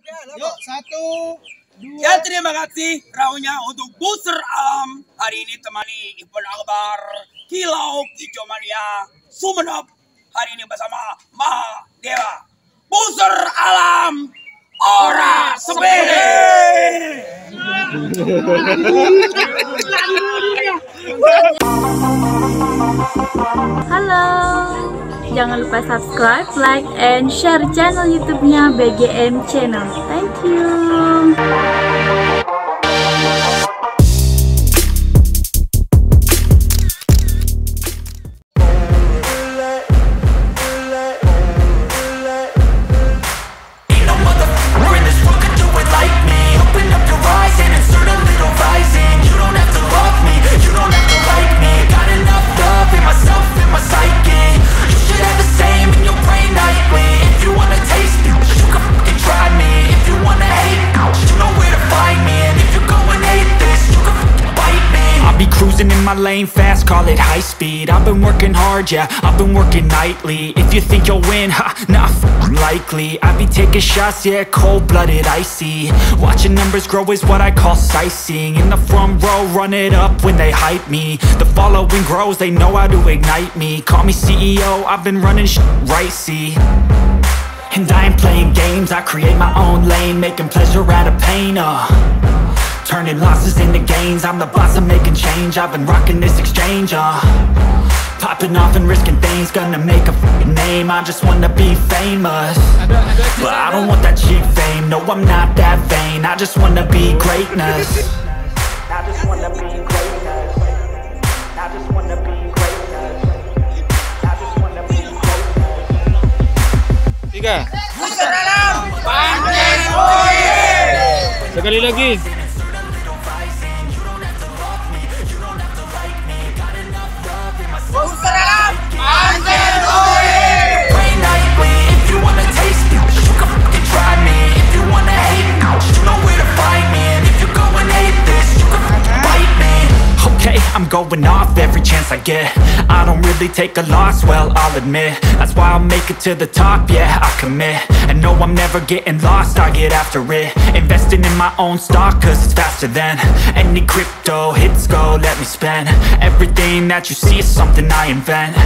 Yuk, 1, 2. Ya, terima kasih raunya untuk booster alam. Hari ini temani event akbar Kilau Kicau Sumenep. Hari ini bersama Mahadewa. Booster alam ora sepele. Halo, jangan lupa subscribe, like, and share channel YouTube-nya BGM Channel. Thank you. Cruising in my lane fast, call it high speed. I've been working hard, yeah, I've been working nightly. If you think you'll win, ha, not likely. I be taking shots, yeah, cold-blooded, icy. Watching numbers grow is what I call sightseeing. In the front row, run it up when they hype me. The following grows, they know how to ignite me. Call me CEO, I've been running right, see. And I ain't playing games, I create my own lane, making pleasure out of pain, turning losses into gains, I'm the boss, I'm making change. I've been rocking this exchange, popping off and risking things, gonna make a name. I just wanna be famous, but I don't want that cheap fame. No, I'm not that vain, I just wanna be greatness. I just wanna be greatness. I just wanna be greatness. I just wanna be greatness. 3. Panjang Boye. Sekali lagi. Booster alam Panjang Boye. Play nightly, if you wanna taste it, you can fucking try me. If you wanna hate, you know where to find me. And if you go and hate this, you can fucking bite me. Okay, I'm going off every chance I get. I don't really take a loss, well, I'll admit. That's why I'll make it to the top, yeah, I commit. And no, I'm never getting lost, I get after it. Investing in my own stock, cause it's faster than any crypto hits go, let me spend. Everything that you see is something I invent.